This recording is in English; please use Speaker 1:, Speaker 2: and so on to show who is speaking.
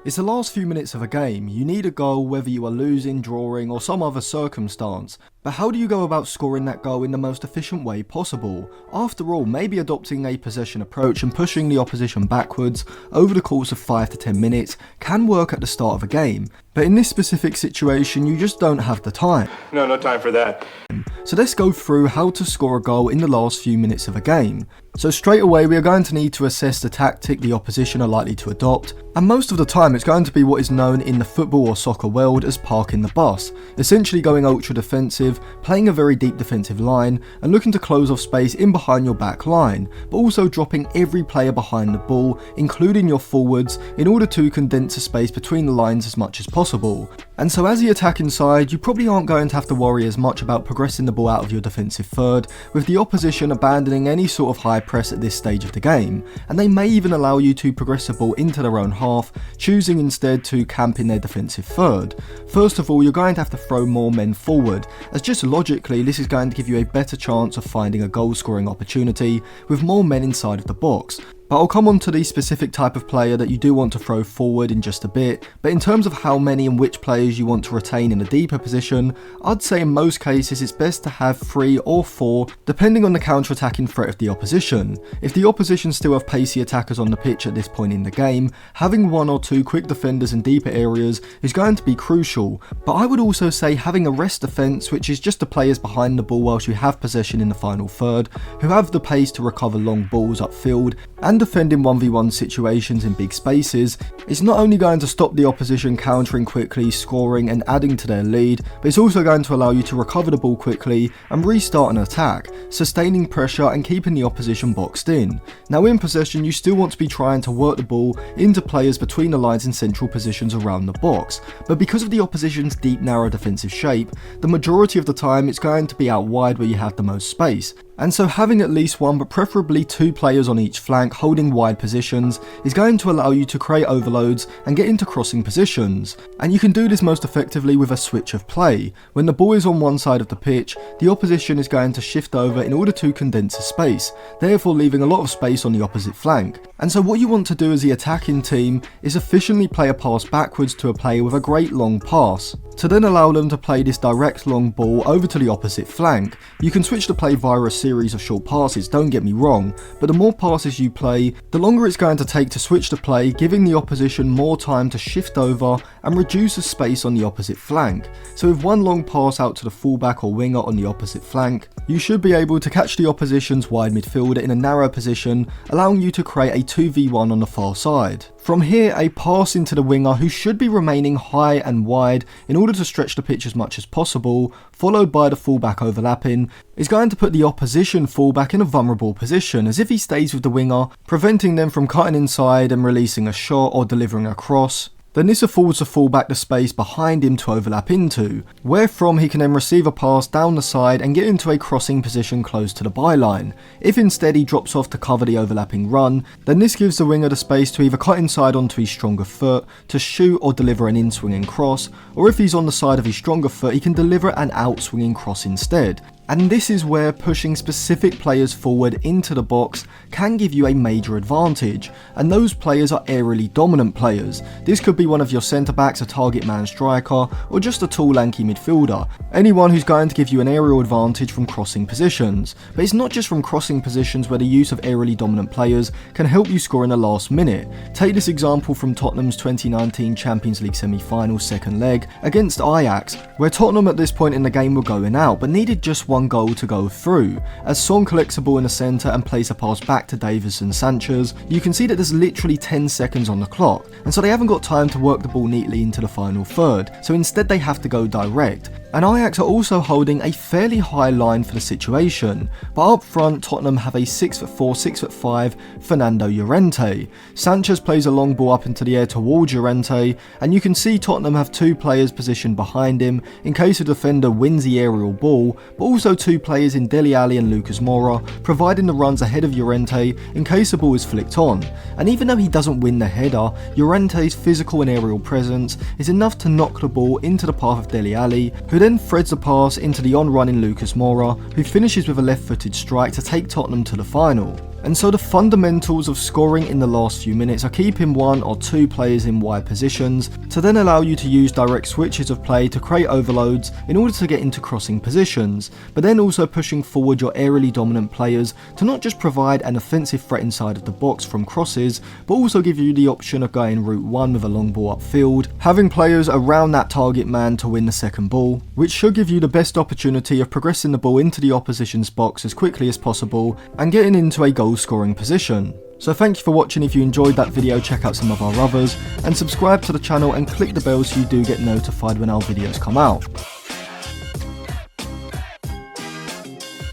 Speaker 1: It's the last few minutes of a game. You need a goal whether you are losing, drawing or some other circumstance. But how do you go about scoring that goal in the most efficient way possible? After all, maybe adopting a possession approach and pushing the opposition backwards over the course of 5 to 10 minutes can work at the start of a game. But in this specific situation, you just don't have the time.
Speaker 2: No time for that.
Speaker 1: So let's go through how to score a goal in the last few minutes of a game. So straight away we are going to need to assess the tactic the opposition are likely to adopt, and most of the time it's going to be what is known in the football or soccer world as parking the bus, essentially going ultra defensive, playing a very deep defensive line and looking to close off space in behind your back line, but also dropping every player behind the ball, including your forwards, in order to condense the space between the lines as much as possible. And so as the attacking side, you probably aren't going to have to worry as much about progressing the ball out of your defensive third, with the opposition abandoning any sort of high press at this stage of the game, and they may even allow you to progress the ball into their own half, choosing instead to camp in their defensive third. First of all, you're going to have to throw more men forward, as just logically this is going to give you a better chance of finding a goal scoring opportunity with more men inside of the box. But I'll come on to the specific type of player that you do want to throw forward in just a bit, but in terms of how many and which players you want to retain in a deeper position, I'd say in most cases it's best to have 3 or 4, depending on the counter-attacking threat of the opposition. If the opposition still have pacey attackers on the pitch at this point in the game, having 1 or 2 quick defenders in deeper areas is going to be crucial, but I would also say having a rest defence, which is just the players behind the ball whilst you have possession in the final third, who have the pace to recover long balls upfield, and defend in 1v1 situations in big spaces, is not only going to stop the opposition countering quickly, scoring and adding to their lead, but it's also going to allow you to recover the ball quickly and restart an attack, sustaining pressure and keeping the opposition boxed in. Now in possession, you still want to be trying to work the ball into players between the lines in central positions around the box, but because of the opposition's deep narrow defensive shape, the majority of the time it's going to be out wide where you have the most space. And so having at least 1 but preferably 2 players on each flank holding wide positions is going to allow you to create overloads and get into crossing positions. And you can do this most effectively with a switch of play. When the ball is on one side of the pitch, the opposition is going to shift over in order to condense the space, therefore leaving a lot of space on the opposite flank. And so what you want to do as the attacking team is efficiently play a pass backwards to a player with a great long pass, to then allow them to play this direct long ball over to the opposite flank. You can switch to play via a series of short passes, don't get me wrong, but the more passes you play, the longer it's going to take to switch to play, giving the opposition more time to shift over and reduce the space on the opposite flank. So with 1 long pass out to the fullback or winger on the opposite flank, you should be able to catch the opposition's wide midfielder in a narrow position, allowing you to create a 2v1 on the far side. From here, a pass into the winger, who should be remaining high and wide in order to stretch the pitch as much as possible, followed by the fullback overlapping, is going to put the opposition fullback in a vulnerable position, as if he stays with the winger, preventing them from cutting inside and releasing a shot or delivering a cross. Then this affords the fullback the space behind him to overlap into, wherefrom he can then receive a pass down the side and get into a crossing position close to the byline. If instead he drops off to cover the overlapping run, then this gives the winger the space to either cut inside onto his stronger foot to shoot or deliver an in-swinging cross, or if he's on the side of his stronger foot he can deliver an out-swinging cross instead. And this is where pushing specific players forward into the box can give you a major advantage, and those players are aerially dominant players. This could be one of your centre backs, a target man striker, or just a tall lanky midfielder, anyone who's going to give you an aerial advantage from crossing positions. But it's not just from crossing positions where the use of aerially dominant players can help you score in the last minute. Take this example from Tottenham's 2019 Champions League semi-final second leg against Ajax, where Tottenham at this point in the game were going out but needed just 1 goal to go through. As Son collects the ball in the centre and plays a pass back to Davies and Sanchez, you can see that there's literally 10 seconds on the clock, and so they haven't got time to work the ball neatly into the final third, so instead they have to go direct. And Ajax are also holding a fairly high line for the situation, but up front Tottenham have a 6'4", 6'5" Fernando Llorente. Sanchez plays a long ball up into the air towards Llorente, and you can see Tottenham have 2 players positioned behind him in case a defender wins the aerial ball, but also 2 players in Dele Alli and Lucas Moura providing the runs ahead of Llorente in case the ball is flicked on. And even though he doesn't win the header, Llorente's physical and aerial presence is enough to knock the ball into the path of Dele Alli, who then threads a pass into the on-running Lucas Moura, who finishes with a left-footed strike to take Tottenham to the final. And so the fundamentals of scoring in the last few minutes are keeping 1 or 2 players in wide positions to then allow you to use direct switches of play to create overloads in order to get into crossing positions, but then also pushing forward your aerially dominant players to not just provide an offensive threat inside of the box from crosses, but also give you the option of going route 1 with a long ball upfield, having players around that target man to win the second ball, which should give you the best opportunity of progressing the ball into the opposition's box as quickly as possible and getting into a goal scoring position. So thank you for watching. If you enjoyed that video, check out some of our others and subscribe to the channel and click the bell so you do get notified when our videos come out.